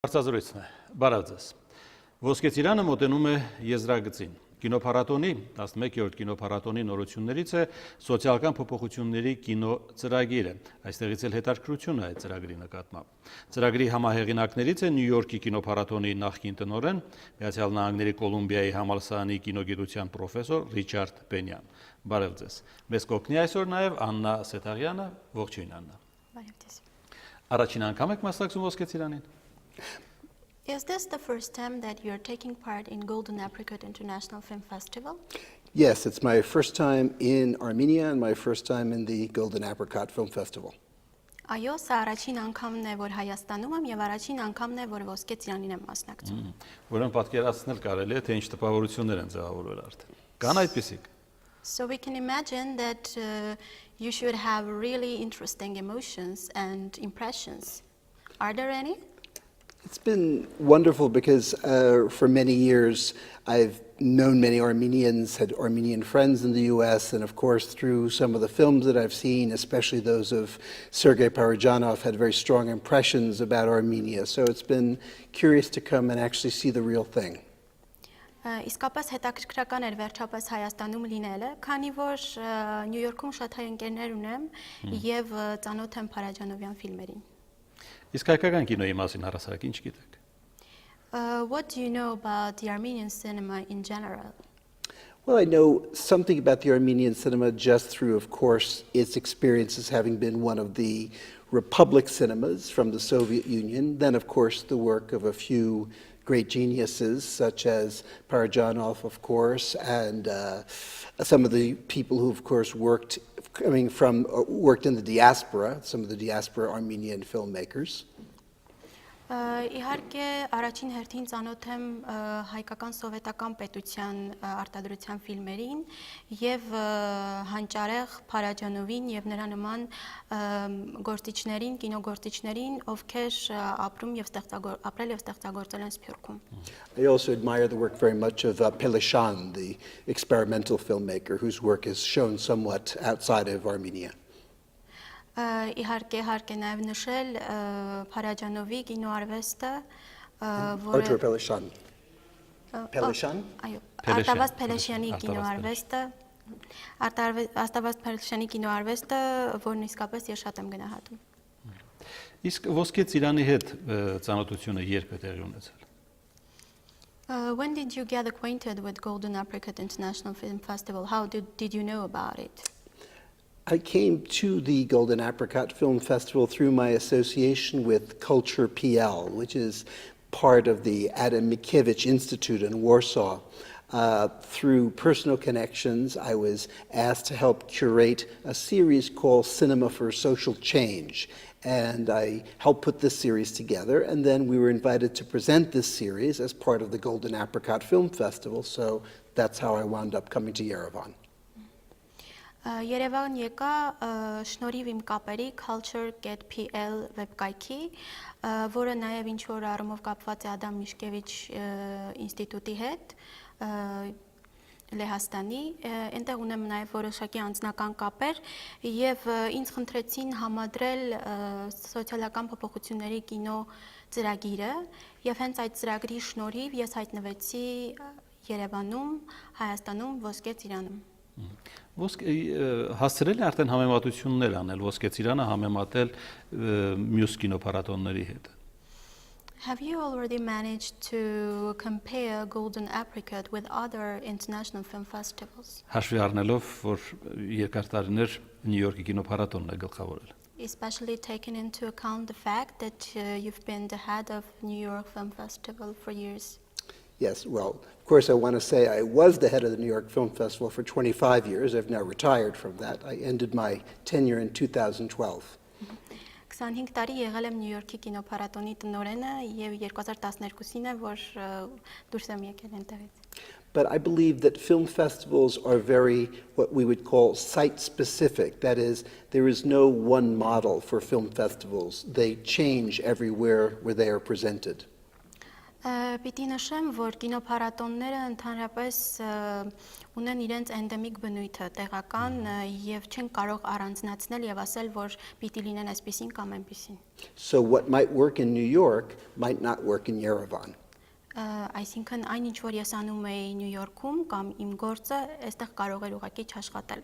Հարցազրույցն է, բարև ձեզ։ Ոսկե ծիրանը մոտենում է եզրագծին։ Կինոփառատոնի 11-րդ կինոփառատոնի նորություններից է սոցիալական փոփոխությունների կինոծրագիրը։ Այստեղից էլ հետաքրքրությունը այդ ծրագրի նկատմամբ։ Ծրագրի համահեղինակներից է Նյու Յորքի կինոփառատոնի նախկին տնօրեն, Միացյալ Նահանգների Կոլումբիայի համալսարանի կինոգիտության պրոֆեսոր Ռիչարդ Պենյան։ Բարև ձեզ։ Մեզ կօգնի այսօր նաև Աննա Սեթաղյանը, ողջույն Աննա։ Բարև ձեզ։ Առաջին անգամ եք մասնակցում Ոսկե ծիրանին։ Is this the first time that you're taking part in Golden Apricot International Film Festival? Yes, it's my first time in Armenia and my first time in the Golden Apricot Film Festival. Այո, սա առաջին անգամն է, որ Հայաստանում եմ եւ առաջին անգամն է, որ Ոսկե ծիրանին եմ մասնակցում։ Ուրեմն պատկերացնել կարելի է, թե ինչ տպավորություններ են ձևավորվել արդեն։ Կան այդպիսիք։ So we can imagine that you should have really interesting emotions and impressions. Are there any? It's been wonderful because for many years I've known many Armenians, had Armenian friends in the US, and of course through some of the films that I've seen, especially those of Sergei Parajanov, had very strong impressions about Armenia. So it's been curious to come and actually see the real thing. Իսկապես հետաքրքրական էր վերջապես Հայաստանում լինելը, քանի որ Նյու Յորքում շատ հայ ընկերներ ունեմ եւ ծանոթ եմ Փարաջանովյան ֆիլմերին։ Իսկ հայկական կինոյի մասին առասարակ ինչ գիտեք։ What do you know about the Armenian cinema in general? Well, I know something about the Armenian cinema just through, of course, its experiences having been one of the republic cinemas from the Soviet Union. Then, of course, the work of a few great geniuses such as Parajanov, of course, and some of the people who, of course, worked in the diaspora, some of the diaspora Armenian filmmakers. Իհարկե առաջին հերթին ծանոթ եմ հայկական սովետական պետության արտադրության ֆիլմերին եւ հանճարեղ Փարաջանովին եւ նրա նման գործիչներին, կինոգործիչներին, ովքեր ապրել եւ ստեղծագործել են Սփյուռքում։ I also admire the work very much of Peleshan, the experimental filmmaker whose work is shown somewhat outside of Armenia. Իհարկե հարկ է նաև նշել Փարաջանովի կինոարվեստը, Artur Peleshan. Peleshan? Այո, Արտավազդ Փելեշյանի կինոարվեստը, Արտավազդ Փելեշյանի կինոարվեստը, որն իսկապես ես շատ եմ գնահատում։ Իսկ Ոսկե ծիրանի հետ ծանոթությունը երբ է տեղի ունեցել։ When did you get acquainted with Golden Apricot International Film Festival? How did you know about it? I came to the Golden Apricot Film Festival through my association with Culture PL, which is part of the Adam Mickiewicz Institute in Warsaw. Through personal connections, I was asked to help curate a series called Cinema for Social Change. And I helped put this series together, and then we were invited to present this series as part of the Golden Apricot Film Festival, so that's how I wound up coming to Yerevan. Երևան եկա շնորհիվ իմ կապերի Culture.pl վեբկայքի, որը նաև ինչ-որ առումով կապված է Ադամ Միշկևիչ ինստիտուտի հետ, Լեհաստանի, այնտեղ ունեմ նաև որոշակի անձնական կապեր եւ ինձ խնդրեցին համադրել սոցիալական փոփոխությունների կինո ծրագիրը եւ հենց այդ ծրագրի շնորհիվ ես հայտնվեցի Երևանում, Հայաստանում, Ոսկե ծիրանում։ Հասցրել է արդեն համեմատություններ անել Ոսկե ծիրանը համեմատել մյուս կինոփառատոնների հետ։ Have you already managed to compare Golden Apricot with other international film festivals? Հաշվի առնելով, որ երկար տարիներ Նյու Յորքի կինոփառատոնն է գլխավորել։ Especially taking into account the fact that you've been the head of New York Film Festival for years. Yes, well, of course I want to say I was the head of the New York Film Festival for 25 years. I've now retired from that. I ended my tenure in 2012. 25 տարի եղել եմ Նյու Յորքի կինոփառատոնի տնօրենը եւ 2012-ին է որ դուրս եմ եկել այնտեղից։ But I believe that film festivals are very what we would call site specific. That is, there is no one model for film festivals. They change everywhere where they are presented. Պիտի նշեմ, որ կինոփառատոնները ընդհանրապես ունեն իրենց էնդեմիկ բնույթը, տեղական եւ չեն կարող առանձնացնել եւ ասել, որ պիտի լինեն այսպեսին կամ այնպեսին։ So what might work in New York might not work in Yerevan. Այսինքն այն ինչ որ ես անում էի Նյու Յորքում կամ իմ գործը, այստեղ կարող էր ուղղակի չաշխատել։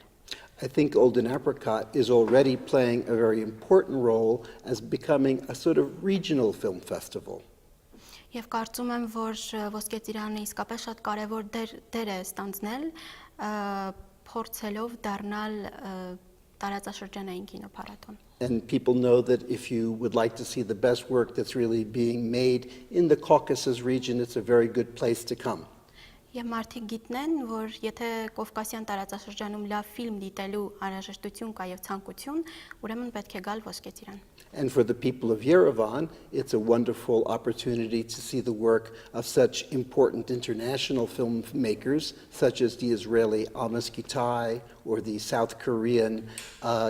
I think Golden Apricot is already playing a very important role as becoming a sort of regional film festival. Եվ կարծում եմ, որ Ոսկե ծիրանը իսկապես շատ կարևոր դեր է ստանձնել, փորձելով դառնալ տարածաշրջանային կինոփառատոն։ And people know that if you would like to see the best work that's really being made in the Caucasus region, it's a very good place to come. Եվ մարդիկ գիտնեն, որ եթե Կովկասյան տարածաշրջանում լավ ֆիլմ դիտելու անհրաժեշտություն կա եւ ցանկություն, ուրեմն պետք է գալ Ոսկե ծիրան։ And for the people of Yerevan, it's a wonderful opportunity to see the work of such important international filmmakers, such as the Israeli Amos Gitai, or the South Korean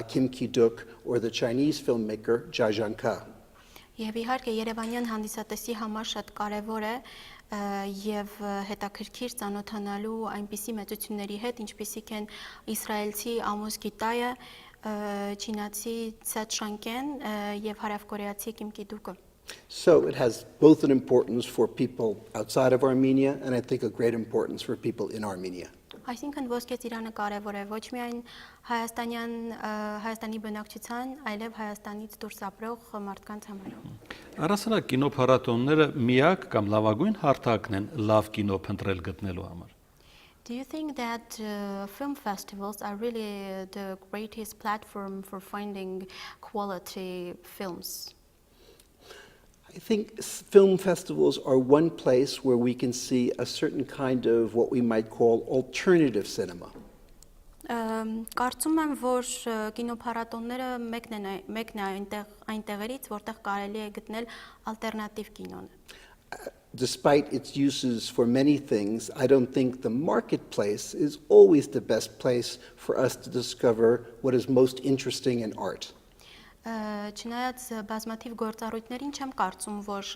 Kim Ki-duk, or the Chinese filmmaker Jia Zhangke. Եվ իհարկե Երևանյան հանդիսատեսի համար շատ կարևոր է եւ հետաքրքիր ծանոթանալու այնպիսի մեծությունների հետ, ինչպիսիք են իսրայելցի Ամոս Գիտայը, չինացի Ցետ Շանկեն եւ հարավկորեացի Կիմ Կի-դուկը։ So it has both an importance for people outside of Armenia and I think a great importance for people in Armenia. Այսինքն Ոսկե ծիրանը կարևոր է ոչ միայն Հայաստանի բնակչության, այլև Հայաստանից դուրս ապրող մարդկանց համար։ Առասարակ կինոփառատոնները միակ կամ լավագույն հարթակն են լավ կինո փնտրել գտնելու համար։ Do you think that film festivals are really the greatest platform for finding quality films? I think film festivals are one place where we can see a certain kind of what we might call alternative cinema. Կարծում եմ, որ կինոփառատոնները մեկն է այնտեղերից, որտեղ կարելի է գտնել ալտերնատիվ կինոն։ Despite its uses for many things, I don't think the marketplace is always the best place for us to discover what is most interesting in art. Չնայած բազմաթիվ գործառույթներին չեմ կարծում, որ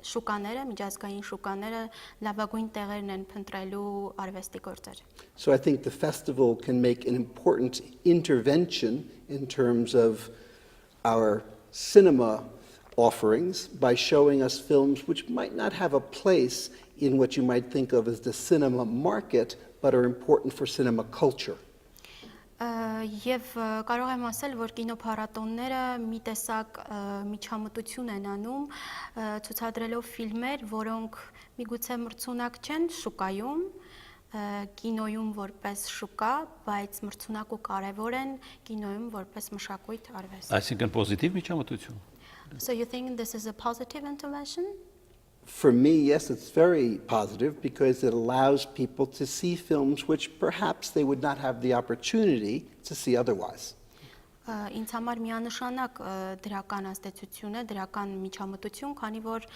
շուկաները, միջազգային շուկաները լավագույն տեղերն են փնտրելու արվեստի գործեր։ So I think the festival can make an important intervention in terms of our cinema offerings by showing us films which might not have a place in what you might think of as the cinema market, but are important for cinema culture. Եվ կարող եմ ասել, որ կինոփառատոնները մի տեսակ միջամտություն են անում, ցուցադրելով ֆիլմեր, որոնք միգուցե մրցունակ չեն շուկայում, կինոյում որպես շուկա, բայց մրցունակ ու կարևոր են կինոյում որպես մշակույթ արվեստ։ Այսինքն պոզիտիվ միջամտություն։ So you think this is a positive intervention? For me, yes, it's very positive because it allows people to see films which perhaps they would not have the opportunity to see otherwise. Ինձ համար միանշանակ դրական ազդեցություն է, դրական միջամտություն, քանի որ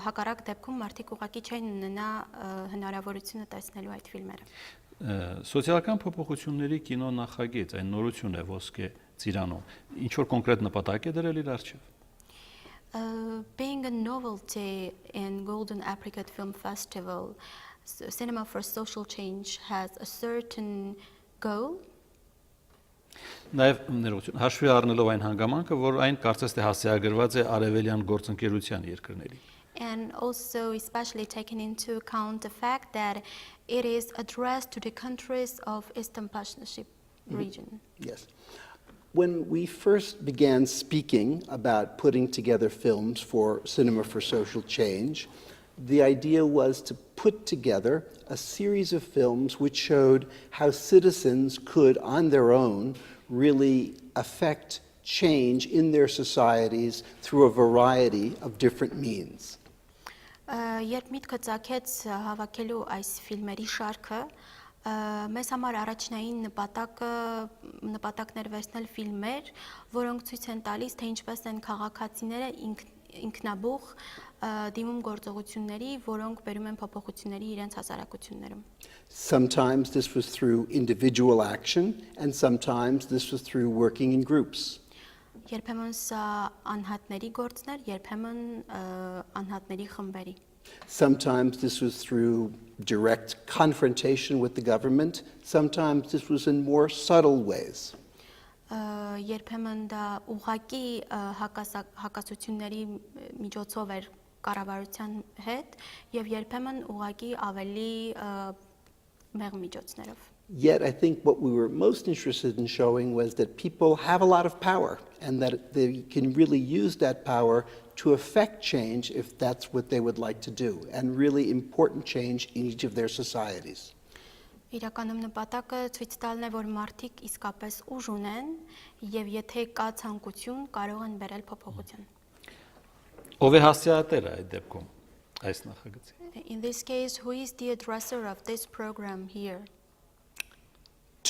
հակառակ դեպքում մարդիկ ուղղակի չեն ունենա հնարավորությունը տեսնելու այդ ֆիլմերը։ Սոցիալական փոփոխությունների կինո նախագիծ, այն նորություն է Ոսկե ծիրանում։ Ինչ որ կոնկրետ նպատակ է դրել իր առջև։ Being a novelty in Golden Apricot Film Festival, Cinema for Social Change has a certain goal. Նաև ներողություն, հաշվի առնելով այն հանգամանքը, որ այն կարծես թե հասցեագրված է արևելյան գործընկերության երկրների։ And also especially taking into account the fact that it is addressed to the countries of Eastern Partnership region. Yes. When we first began speaking about putting together films for Cinema for Social Change, the idea was to put together a series of films which showed how citizens could, on their own, really affect change in their societies through a variety of different means. Երբ միտքը ծագեց հավաքելու այս ֆիլմերի շարքը, մեզ համար առաջնային նպատակներ վերցնել ֆիլմեր, որոնք ցույց են տալիս, թե ինչպես են քաղաքացիները ինքնաբուխ դիմում գործողությունների, որոնք բերում են փոփոխությունների իրենց հասարակություններում։ Sometimes this was through individual action and sometimes this was through working in groups. Երբեմն սա անհատների գործներ, երբեմն անհատների խմբերի։ Sometimes this was through direct confrontation with the government. Sometimes this was in more subtle ways. Երբեմն դա ուղղակի հակասությունների միջոցով էր կառավարության հետ եւ երբեմն ուղղակի ավելի մեղ միջոցներով։ Yet I think what we were most interested in showing was that people have a lot of power and that they can really use that power to affect change if that's what they would like to do, and really important change in each of their societies. Իրականում նպատակը ցույց տալն է, որ մարդիկ իսկապես ուժ ունեն եւ եթե կա ցանկություն, կարող են բերել փոփոխություն։ Ով է հասցեատերը այդ դեպքում այս նախագծի։ In this case, who is the addresser of this program here?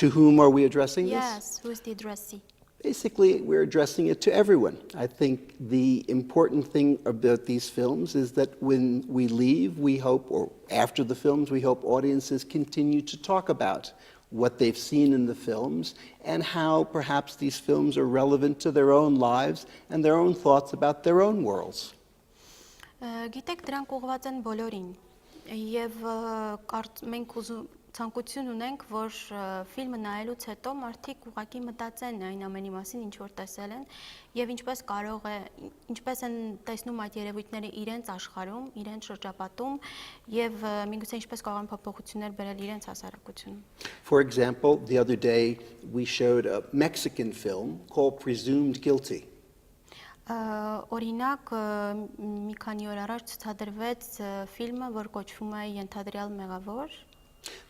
To whom are we addressing this? Yes, who is the addressee? Basically, we're addressing it to everyone. I think the important thing about these films is that when we leave, we hope, or after the films, we hope audiences continue to talk about what they've seen in the films and how perhaps these films are relevant to their own lives and their own thoughts about their own worlds. Գիտեք, դրանք ուղղված են բոլորին եւ մենք ցանկություն ունենք, որ ֆիլմը նայելուց հետո մարդիկ ուղղակի մտածեն այն ամենի մասին, ինչ որ տեսել են եւ ինչպես են տեսնում այդ երևույթները իրենց աշխարհում, իրենց շրջապատում եւ միգուցե ինչպես կարող են փոփոխություններ բերել իրենց հասարակությունում։ For example, the other day we showed a Mexican film called Presumed Guilty. Օրինակ մի քանի օր առաջ ցուցադրվեց ֆիլմը, որ կոչվում է Ենթադրյալ մեղավոր։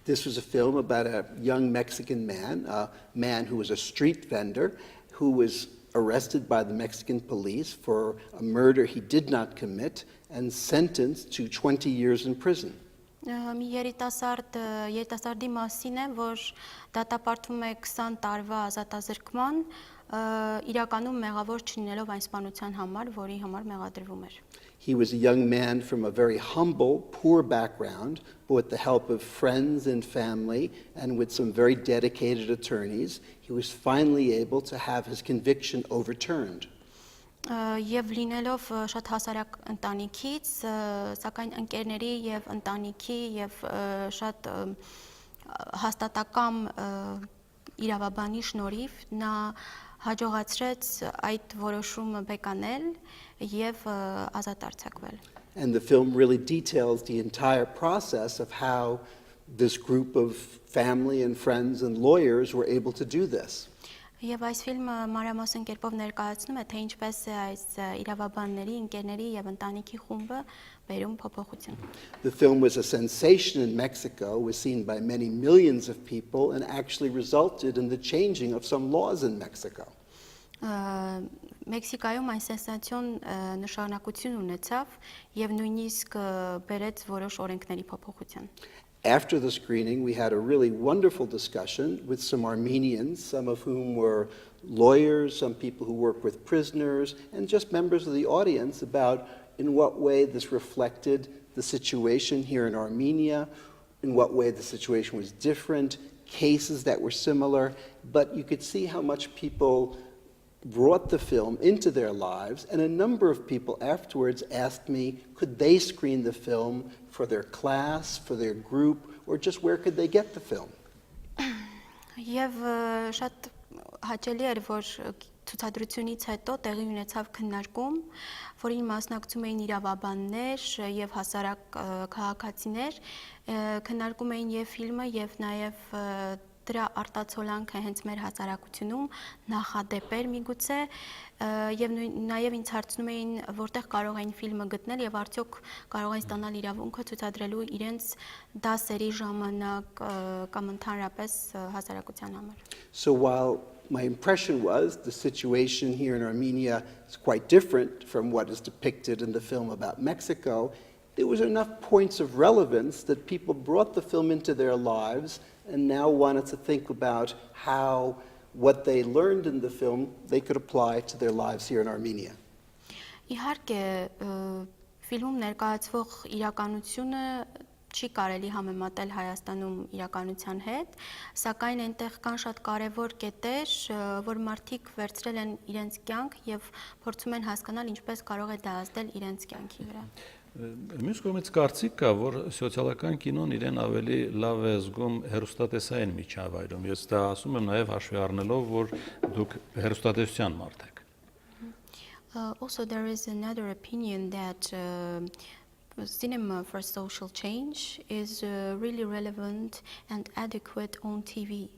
This was a film about a young Mexican man, a man who was a street vendor, who was arrested by the Mexican police for a murder he did not commit and sentenced to 20 years in prison. Մի երիտասարդի մասին է, որ դատապարտվում է 20 տարվա ազատազրկման, իրականում մեղավոր չլինելով այն սպանության համար, որի համար մեղադրվում էր։ He was a young man from a very humble, poor background, but with the help of friends and family and with some very dedicated attorneys, he was finally able to have his conviction overturned. Եվ լինելով շատ հասարակ ընտանիքից, սակայն ընկերների եւ ընտանիքի եւ շատ հաստատակամ իրավաբանի շնորհիվ նա հաջողացրեց այդ որոշումը բեկանել եւ ազատ արձակվել։ And the film really details the entire process of how this group of family and friends and lawyers were able to do this. Եվ այս ֆիլմը մանրամասն կերպով ներկայացնում է, թե ինչպես է այս իրավաբանների, ընկերների եւ ընտանիքի խումբը բերում փոփոխություն։ The film was a sensation in Mexico, was seen by many millions of people and actually resulted in the changing of some laws in Mexico. Մեքսիկայում այն սենսացիոն նշանակություն ունեցավ եւ նույնիսկ բերեց որոշ օրենքների փոփոխություն։ After the screening, we had a really wonderful discussion with some Armenians, some of whom were lawyers, some people who work with prisoners, and just members of the audience about in what way this reflected the situation here in Armenia, in what way the situation was different, cases that were similar, but you could see how much people brought the film into their lives, and a number of people afterwards asked me, could they screen the film for their class, for their group, or just where could they get the film? Եվ շատ հաճելի էր, որ ցուցադրությունից հետո տեղի ունեցավ քննարկում, որին մասնակցում էին իրավաբաններ եւ հասարակ քաղաքացիներ, քննարկում էին եւ ֆիլմը եւ նաեւ դրա արտացոլանքը հենց մեր հասարակությունում նախադեպեր միգուցե եւ նաեւ ինձ հարցնում էին որտեղ կարող էին ֆիլմը գտնել եւ արդյոք կարող էին ստանալ իրավունքը ցուցադրելու իրենց դասերի ժամանակ կամ ընդհանրապես հասարակության համար։ So while my impression was the situation here in Armenia is quite different from what is depicted in the film about Mexico, there was enough points of relevance that people brought the film into their lives and now wanted to think about how what they learned in the film they could apply to their lives here in Armenia. Իհարկե, ֆիլմում ներկայացվող իրականությունը չի կարելի համեմատել Հայաստանում իրականության հետ, սակայն այնտեղ կան շատ կարևոր կետեր, որ մարդիկ վերցրել են իրենց կյանք եւ փորձում են հասկանալ ինչպես կարող է դա ազդել իրենց կյանքի վրա։ Մյուս կողմից կարծիք կա, որ սոցիալական կինոն իրեն ավելի լավ է զգում հեռուստատեսային միջավայրում։ Ես դա ասում եմ նաև հաշվի առնելով, որ դուք հեռուստատեսության մարդ եք։ Also there is another opinion that cinema for social change is really relevant and adequate on TV,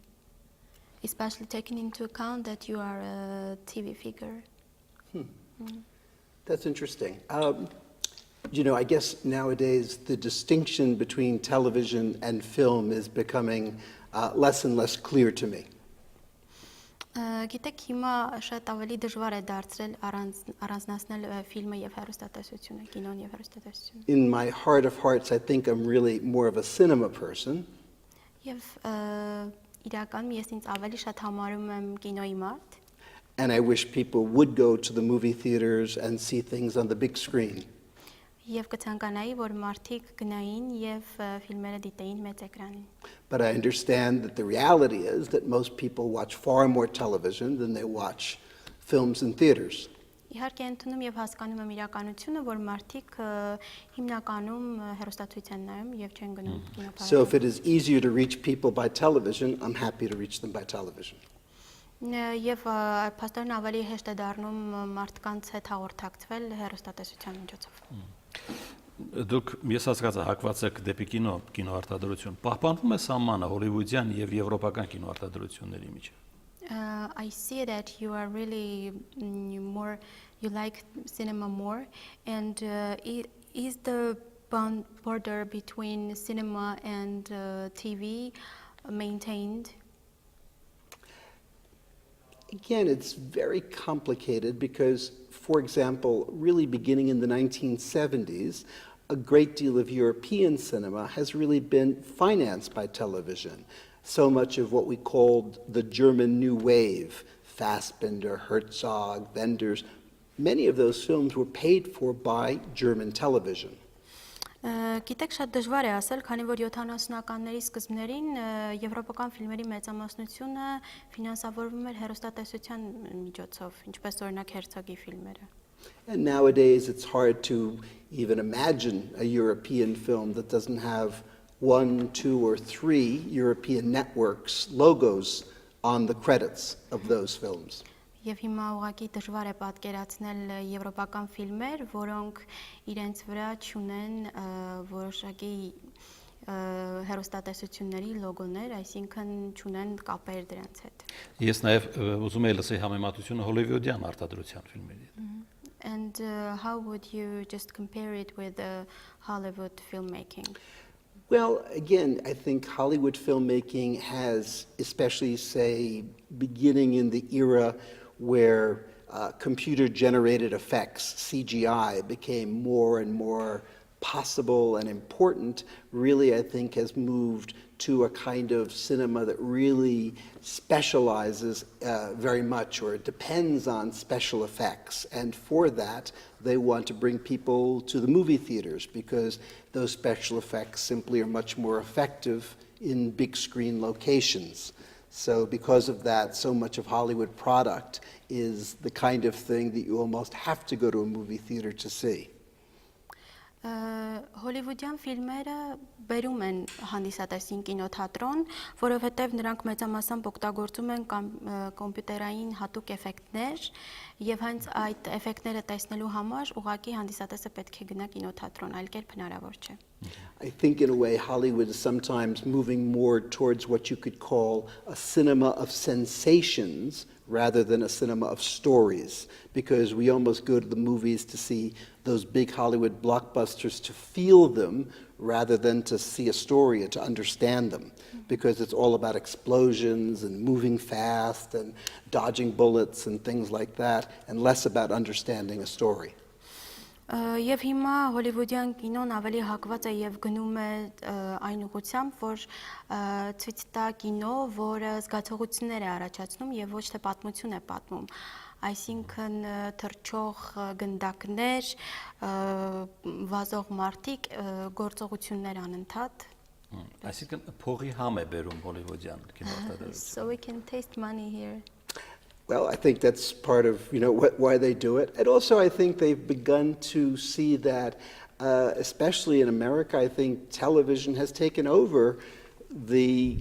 especially taking into account that you are a TV figure. That's interesting. You know, I guess nowadays the distinction between television and film is becoming less and less clear to me. Գիտեք, հիմա շատ ավելի դժվար է դարձրել առանձնացնել ֆիլմը եւ հեռուստատեսությունը, կինոն եւ հեռուստատեսությունը։ In my heart of hearts, I think I'm really more of a cinema person. Եվ իրականում ես ինձ ավելի շատ համարում եմ կինոյի մարդ։ And I wish people would go to the movie theaters and see things on the big screen. Եվ կցանկանայի, որ մարդիկ գնային եւ ֆիլմերը դիտեին մեծ էկրանին։ But I understand that the reality is that most people watch far more television than they watch films in theaters. Իհարկե ընդունում եւ հասկանում եմ իրականությունը, որ մարդիկ հիմնականում հեռուստացույց են նայում եւ չեն գնում կինոփառատոն։ So if it is easier to reach people by television, I'm happy to reach them by television. Եվ փաստորեն ավելի հեշտ է դառնում մարդկանց հետ հաղորդակցվել հեռուստատեսության միջոցով։ Դուք ես հասկացա հակված եք դեպի կինոարտադրություն։ Պահպանվում է սահմանը հոլիվուդյան եւ եվրոպական կինոարտադրությունների միջեւ։ I see that you are really you like cinema more, and is the border between cinema and TV maintained? Again, it's very complicated because, for example, really beginning in the 1970s, a great deal of European cinema has really been financed by television. So much of what we called the German New Wave, Fassbinder, Herzog, Wenders, many of those films were paid for by German television. Գիտեք, շատ դժվար է ասել, քանի որ 70-ականների սկզբներին եվրոպական ֆիլմերի մեծամասնությունը ֆինանսավորվում էր հեռուստատեսության միջոցով, ինչպես օրինակ Herzog-ի ֆիլմերը։ And nowadays it's hard to even imagine a European film that doesn't have 1, 2, or 3 European networks logos on the credits of those films. Եվ հիմա ուղղակի դժվար է պատկերացնել եվրոպական ֆիլմեր, որոնք իրենց վրա չունեն որոշակի հեռուստատեսությունների լոգոներ, այսինքն չունեն կապեր դրանց հետ։ Ես նաև ուզում եի լսել համեմատությունը հոլիվուդյան արտադրության ֆիլմերի հետ։ And how would you just compare it with Hollywood filmmaking? Well, again, I think Hollywood filmmaking has, especially, say, beginning in the era where computer-generated effects, CGI, became more and more possible and important, really, I think, has moved to a kind of cinema that really specializes very much, or it depends on special effects. And for that, they want to bring people to the movie theaters because those special effects simply are much more effective in big screen locations. So because of that, so much of Hollywood product is the kind of thing that you almost have to go to a movie theater to see. Հոլիվուդյան ֆիլմերը բերում են հանդիսատեսին կինոթատրոն, որովհետև նրանք մեծամասամբ օգտագործում են կոմպյուտերային հատուկ էֆեկտներ, եւ հենց այդ էֆեկտները տեսնելու համար ուղղակի հանդիսատեսը պետք է գնա կինոթատրոն, այլ կերպ հնարավոր չէ։ I think in a way Hollywood is sometimes moving more towards what you could call a cinema of sensations rather than a cinema of stories, because we almost go to the movies to see those big Hollywood blockbusters to feel them rather than to see a story and to understand them, because it's all about explosions and moving fast and dodging bullets and things like that, and less about understanding a story. Եվ հիմա հոլիվուդյան կինոն ավելի հակված է եւ գնում է այն ուղղությամբ, որ ցույց տա կինո, որը զգացողություններ է առաջացնում եւ ոչ թե պատմություն է պատմում։ այսինքն թռչող գնդակներ, վազող մարդիկ, գործողություններ անընդհատ։ Այսինքն փողի համ է բերում հոլիվուդյան կինոարտադրությունը։ So we can taste money here. Well, I think that's part of why they do it, and also I think they've begun to see that, especially in America, I think television has taken over the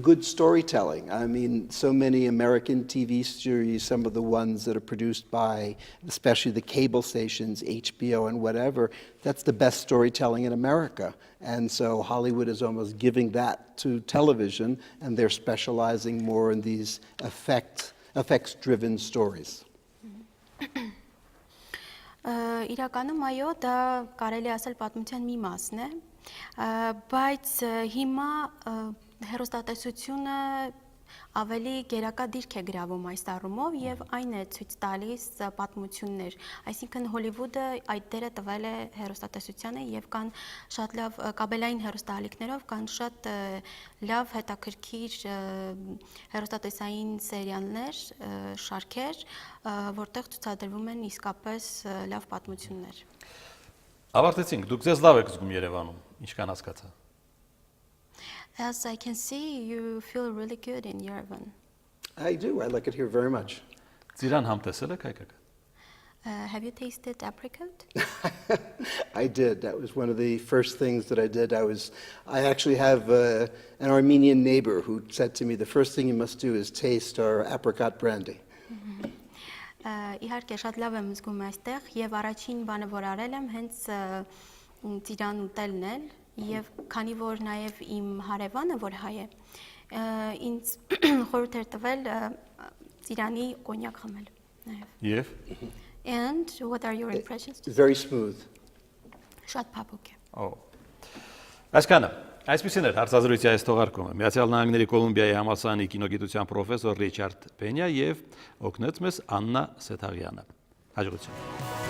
good storytelling. I mean, so many American TV series, some of the ones that are produced by, especially the cable stations, HBO and whatever, that's the best storytelling in America. And so Hollywood is almost giving that to television, and they're specializing more in these effects-driven stories. Իրականում այո, դա կարելի ասել պատմության մի մասն է, բայց հիմա հեռուստատեսությունը ավելի գերակա դիրք է գրավում այս առումով եւ այն է ցույց տալիս պատմություններ, այսինքն Հոլիվուդը այդ դերը տվել է հեռուստատեսությանը եւ կան շատ լավ կաբելային հեռուստաալիքներով կան շատ լավ հետաքրքիր հեռուստատեսային սերիալներ, շարքեր, որտեղ ցուցադրվում են իսկապես լավ պատմություններ։ Ավարտեցինք, դուք ձեզ լավ եք զգում Երևանում, ինչքան հասկացա։ As I can see, you feel really good in Yerevan. I do. I like it here very much. Ծիրան համ տեսել եք հայկական։ Have you tasted apricot? I did. That was one of the first things that I did. I actually have an Armenian neighbor who said to me, the first thing you must do is taste our apricot brandy. Իհարկե շատ լավ եմ զգում այստեղ եւ առաջին բանը որ արել եմ հենց ծիրան ուտելն է եւ քանի որ նաեւ իմ հարևանը որ հայ է ինձ խորհուրդ էր տվել ծիրանի կոնյակ խմել նաեւ Եվ And what are your impressions? Very smooth. Շատ փափուկ է։ Այսքանը այսպեսին էր հարցազրույցի այս թողարկումը Միացյալ Նահանգների Կոլումբիայի համալսարանի կինոգիտության պրոֆեսոր Ռիչարդ Պենյա եւ օգնեց մեզ Աննա Սեթաղյանը։ Հաջողություն։